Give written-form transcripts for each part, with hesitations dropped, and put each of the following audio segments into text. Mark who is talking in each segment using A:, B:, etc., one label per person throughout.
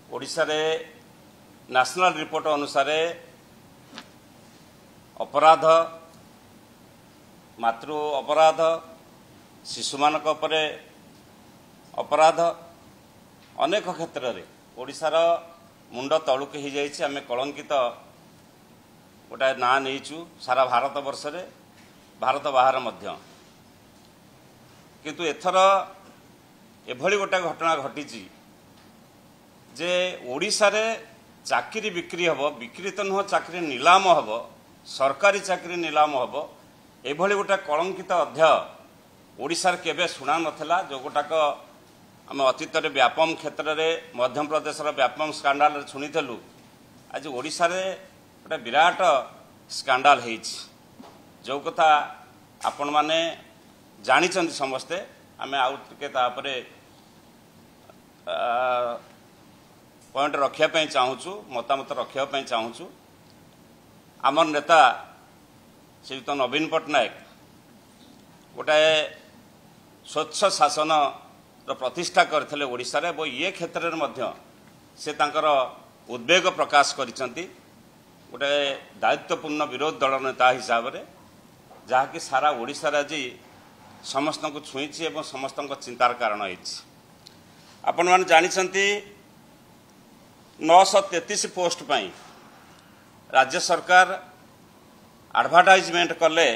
A: ओडिशा रे national report अनुसार अपराध मातृ अपराध शिशुमानक उपरे अपराध अनेक क्षेत्र में ओडिशार मुंड तलुक हो जाइए आम कलंकित गोटाए ना नहींचु सारा भारत वर्ष रे भारत बाहर मध्य किंतु एथर एभली गोटे घटना घटी जे ओडिशा रे चाकरी बिक्री हम बिक्री तो नुह चाकरी नीलाम हम सरकारी चाकरी नीलाम हम एभली गोटे कलंकित अध्याय ओडिशा रे केबे शुणा नथिला जो गोटाक आम अतीत व्यापम क्षेत्र में मध्य प्रदेश व्यापम स्कांडाल शुणीलु आज ओडिशा रे गोटे विराट स्कांडाल जो कथा आपण माने जानी समस्ते आम आउ टिके तापरे पॉइंट रखापी चाहूँ मतामत रखापी चाहूँ आमर नेता श्रीयुत नवीन पट्टनायक गोटाए स्वच्छ शासन प्रतिष्ठा करते ओडिशा रे ये क्षेत्र में से तांकर उद्वेग प्रकाश करिसंती गोटे दायित्वपूर्ण विरोध दल नेता हिसाब से जहाँकि सारा ओडिशा रे आज समस्त को छुईची एवं समस्त चिंतार कारण होइछि। आपण माने जानिसंती 933 पोस्ट पाई राज्य सरकार एडवर्टाइजमेंट कले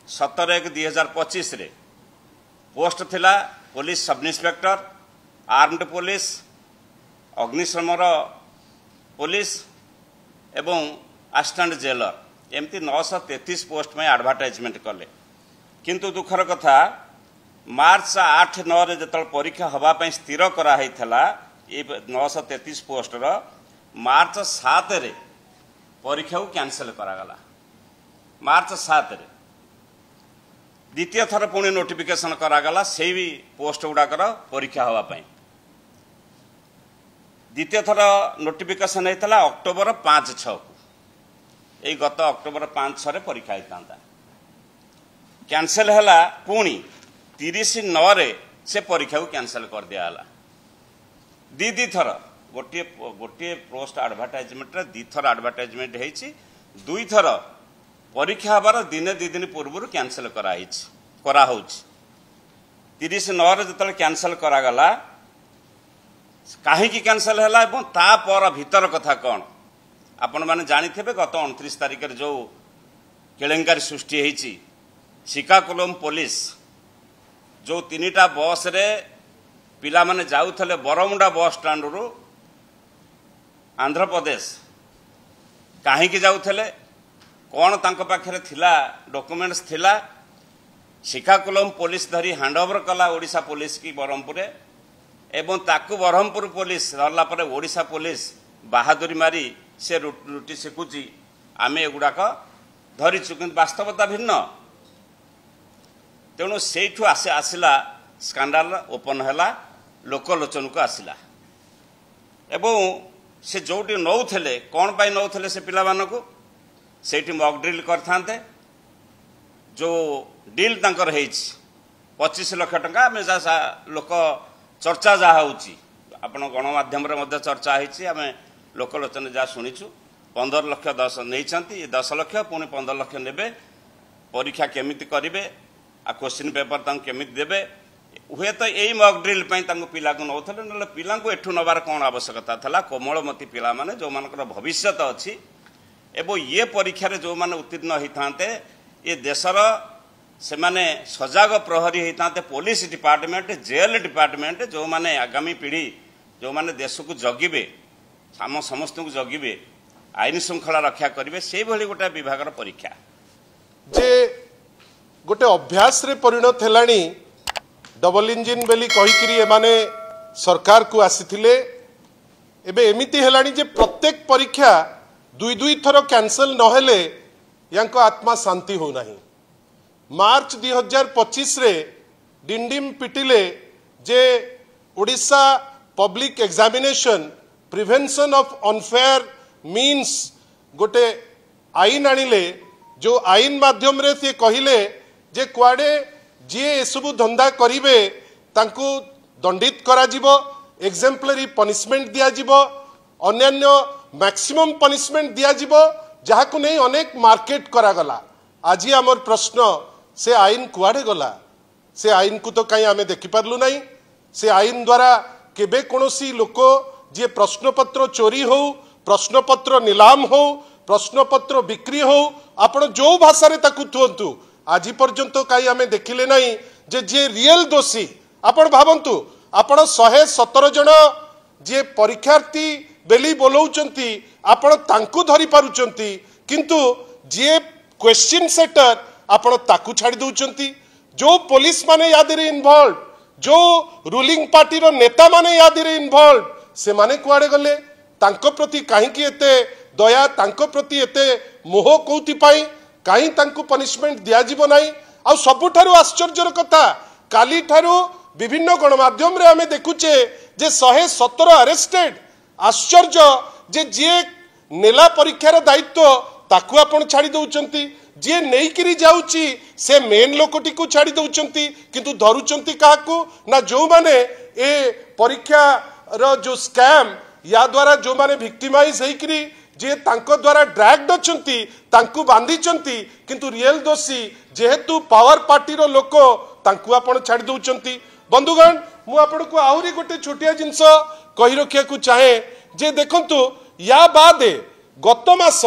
A: 17/1/2025 रे पोस्ट थिला police sub inspector armed police अग्निशम पुलिस एवं असिस्टेंट जेलर एमती 933 पोस्ट में एडवर्टाइजमेंट कले किंतु दुखर कथा मार्च 8-9 जो परीक्षा हवापाई स्थिर कराई ये 933 पोस्ट रो मार्च 7 रे परीक्षा को कैंसल करागला मार्च 7 रे द्वितीय थर पुणी नोटिफिकेशन करागला से भी पोस्ट गुड़ाकर परीक्षा हवापाई द्वितीय थर नोटिफिकेशन होता अक्टोबर 5-6 को यही गत अक्टोबर 5-6 परीक्षा होता कैंसल है पुणी 30/9 रे से परीक्षा को कैंसल कर दिया दी थर गोटे गोटे पोस्ट एडवर्टाइजमेंट दी थर एडवर्टाइजमेंट होती दुई थर परीक्षा हबार दिने दी दिन पूर्व कैंसल करा 30/9 रे जो कैंसल करागला कहीं कैंसल है तापर भीतर कथा कौन आपण मैंने जानी गत 29 तारिख जो केलेंकारी सृष्टि होती श्रीकाकुलम पुलिस जो 3टा बस रे पिला माने जाउथले बरमुंडा बस स्टैंड रु आंध्र प्रदेश कहीं जाउथले कौन तांको पाखरे थिला डॉक्यूमेंट्स थिला श्रीकाकुलम पुलिस धरी हैंडओवर कला ओडिशा पुलिस की बरहमपुर एवं ताकू बरहमपुर पुलिस धरला परे ओडिशा पुलिस बहादुरी मारी से रुटी शिखुची आम एगुड़ाक धरीचु कि वास्तवता भिन्न तेणु से आसला स्कांडाल ओपन है लोकलोचन को आसला एवं से जोटी नौले कौन पाई नौले से पिला मानकु सेठी मॉक ड्रिल करते जो डील तांकर है 25 लाख टंका आम लोक चर्चा जहाँ होपण गणमाध्यम चर्चा होमें लोकलोचन जहाँ शुणीचु 15 लाख 10 नहीं 10 लाख पुणी 15 लाख ने परीक्षा केमिति करेंगे आ क्वेश्चन पेपर केमिति देवे हुए तो यही मॉक ड्रिल पिला को नौले ना पिला एठू नबार कौन आवश्यकता था कोमलमती पिला माने जो मानकर भविष्य अच्छी एवं ये परीक्षा रे जो माने उत्तीर्ण होते ये देशर से माने सजग प्रहरी होते पुलिस डिपार्टमेंट जेल डिपार्टमेंट जो माने आगामी पीढ़ी जो माने देश को जगिबे आम समस्त को जगिबे आईन श्रृंखला रक्षा करेंगे से भली गोटे विभाग परीक्षा
B: जे गोटे अभ्यास रे परिणत हेलानी डबल इंजिन बेली कहिकरी एमाने सरकार को आसीथिले एबे एमिति हेलानी जे प्रत्येक परीक्षा दुई थर कैंसल नहेले यांको आत्मा शांति हो नाही। मार्च 2025 रे डिंडिम पिटिले जे Odisha public examination prevention of unfair means गोटे आईन आनिले जो आईन माध्यम रे से कहिले जे कुआडे जी एसबू धंदा करिवे तांको दंडित करा जिवो एग्जाम्पलरी पनिशमेंट दिया जिवो अन्यान्य मैक्सिमम पनिशमेंट दिया जिवो जहाकु नहीं अनेक मार्केट करा गला। आज आमर प्रश्न से आईन कुआडे गला से आईन को तो कहीं आमे देखि पारलु नहीं। से आईन द्वारा केबे कोनोसी लोक जे प्रश्नपत्र चोरी हो प्रश्नपत्र नीलाम हो प्रश्नपत्र बिक्री हो आपण जो भाषा रे ताकु थुंतु आज पर्यंत कहीं आमे देखिले नहीं जे रियल दोषी आपण भावंतु आपण 117 जन जे परीक्षार्थी बेली बोलौचंती आपण तांकु धरि पारुचंती किंतु जे क्वेश्चन सेटर आपण ताकु छाड़ी दउचंती। जो पुलिस माने यादिरे इन्वॉल्व जो रूलिंग पार्टी रो नेता माने यादिरे इन्वॉल्व से माने कुआडे गले तांको प्रति काहे की एते दया तांको प्रति एते मोह कोउति पाई काहे तांको पनिशमेंट दिया जिवो नाही। आ सबुठारु आश्चर्यर कथा काली ठारु विभिन्न गणमाध्यम रे आमे देखुचे जे 117 अरेस्टेड आश्चर्य जे नेला परीक्षार दायित्व ताकू आपण छाड़ी दउचंती जे नेइकिरी जाउची से मेन लोकटी को छाड़ी दउचंती किंतु धरुचंती काकू ना जो माने ए परीक्षा रो जो स्कैम या द्वारा जो माने विक्टिमाइज हेइकिरी जे तांको द्वारा ड्रैग्ड अछंती तांकू बांधीचंती किंतु रियल दोषी जेहेतु पावर पार्टी रो लोक तांकू आपण छाड़ी दउचंती। बंधुगण मु आपण को आहुरी गोटे छोटिया जिंस कहि रखिया को चाहे जे देखंतु या बाद गत मास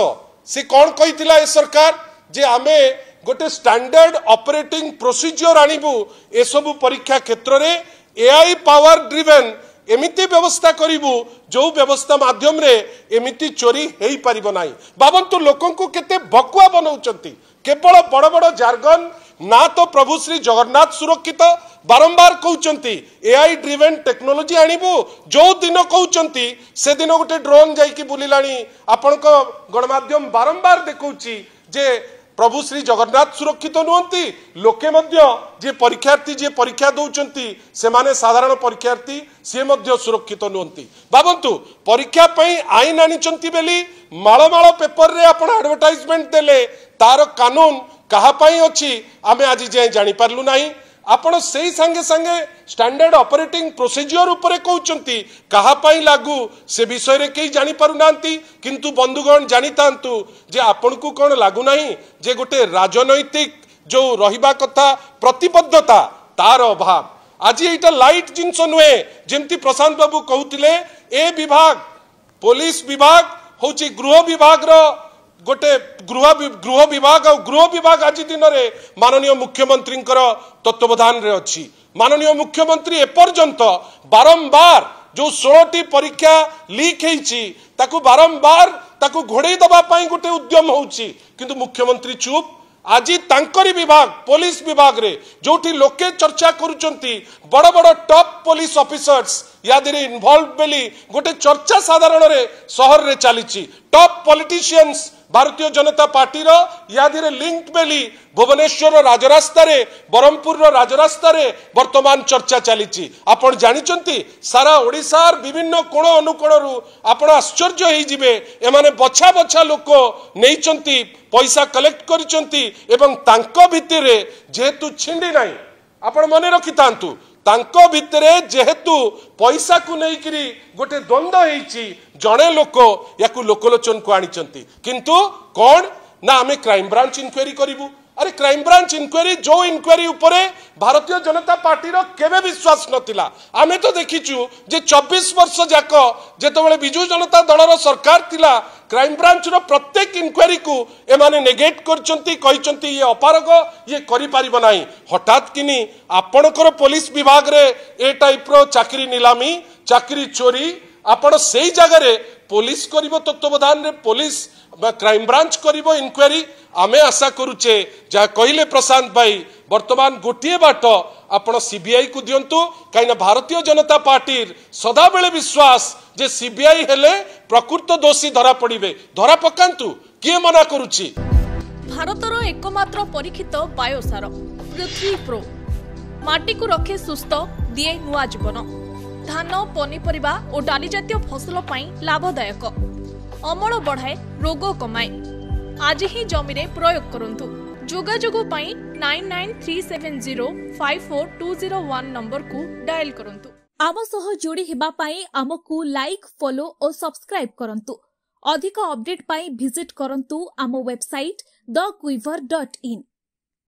B: से कौन कही ए सरकार जे आमे गोटे स्टैंडर्ड ऑपरेटिंग प्रोसीजर आनिबु ए सब परीक्षा क्षेत्र रे एआई पावर ड्रिवन एमिति व्यवस्था करिबु जो व्यवस्था माध्यम रे एमिति चोरी हेई परिबो नाही। बाबंतु लोकन को केते भकुआ बनाउचंती केवल बड़ बड़ जार्गन ना तो प्रभु श्री जगन्नाथ सुरक्षित बारंबार कहउचंती एआई ड्रिवन टेक्नोलॉजी आनिबु जो दिन कहउचंती से दिन गोटे ड्रोन जाईकी बुलिलाणी आपनको गणमाध्यम बारंबार देखौची जे प्रभु श्री जगन्नाथ सुरक्षित नुहंती लोके मध्य जे परीक्षा दउचंती से माने साधारण परीक्षार्थी से मध्य सुरक्षित नुहंती। बाबंतु परीक्षा पई आईन आनिचंती बेली माळ माळ पेपर रे आपण एडवर्टाइजमेंट देले तार कानून कहा पाई अछि आमे आज जे जानि पारलु नाही। आपण सेही संगे संगे स्टैंडर्ड ऑपरेटिंग प्रोसीजर उपरे कहउचंती कहा पाई लागू से विषय रे केही जानि पारु नांती किंतु बंधुगण जानि तांतु जे आपण को कोन लागू नाही जे गोटे राजनैतिक जो रहिबा कथा प्रतिबद्धता तार अभाव आज एटा लाइट जिंस नुहे जेमती प्रशांत बाबू कहउतिले ए विभाग पुलिस विभाग होची गृह विभाग रो गोटे गृह विभाग आज दिन में माननीय मुख्यमंत्री तत्वावधान रे अच्छी। माननीय मुख्यमंत्री एपर्यंत बारंबार जो 16टी परीक्षा लीक होईची ताकू बारंबार ताकू घोड़े दबा पाई गोटे उद्यम होउची किंतु मुख्यमंत्री चुप। आज तांकरी विभाग पुलिस विभाग रे जोठी लोके चर्चा करूचंती बड़ बड़ टॉप पुलिस ऑफिसर्स यादिरे इन्वॉल्व बेली गोटे चर्चा साधारण रे शहर रे चलीची top politicians Bharatiya Janata party रो यादिरे लिंक बेली भुवनेश्वर राजरास्ता रे बरहमपुर रो राजरास्ता रे वर्तमान चर्चा चलीची। आपण जानिचंती सारा ओडिसार विभिन्न कोण अनुकोण रु आपण आश्चर्य हेई जिवे एमाने बछा बछा लोक नेइचंती पैसा कलेक्ट करिचंती एवं तांको भितरे जेहेतु छिंडी नाही आपण मने रखितांतु तांको भितरे जेहेतु पैसा को नेइकरी गोटे द्वंद्व हेइची जणे लोक याकू लोकलोचन को आनिचंती किंतु कौन ना आमे क्राइम ब्रांच इंक्वायरी करिवु। अरे क्राइम ब्रांच इंक्वायरी जो इंक्वायरी उपरे भारतीय जनता पार्टी रो केबे विश्वास नथिला। आमे तो देखिचु जे 24 वर्ष जाक जेतबेले बिजू जनता दल रो सरकार थिला क्राइम ब्रांच रो प्रत्येक इंक्वायरी को एमाने नेगेट करचंती कहिचंती ये अपारग ये करि पारिबो नाही। हठात किनी आपणकर पुलिस विभाग रे ए टाइप रो चाकरी नीलामी चाकरी चोरी आपण सेही जगह रे पुलिस करिवो तत्वावधान रे पुलिस क्राइम ब्रांच करिवो इंक्वायरी आमे आशा करूचे जा कहिले प्रशांत भाई वर्तमान गोटिए बाट आपण सीबीआई को दियंतु काइना भारतीय जनता पार्टी सदा बेले विश्वास जे सीबीआई हेले प्रकृत दोषी धरा पड़िबे धरा पकांतु किए मना करूची।
C: भारतर एकमात्र परीक्षित बायोसार पृथ्वी प्रो माटी को रखे सुस्थ दिए नुआ जीवन धान पनीपरिबा और डाली जातीय फसल पाई लाभदायक अमल बढ़ाए रोग कमाए आज ही जमीरे प्रयोग करंतु। जोगाजोग पाई 9937054201 नंबर को डायल करंतु। आम सह जोड़ी हेबा पाई आमकु लाइक फॉलो और सब्सक्राइब करंतु। अधिक अपडेट पाई विजिट करंतु आम वेबसाइट thequiver.in।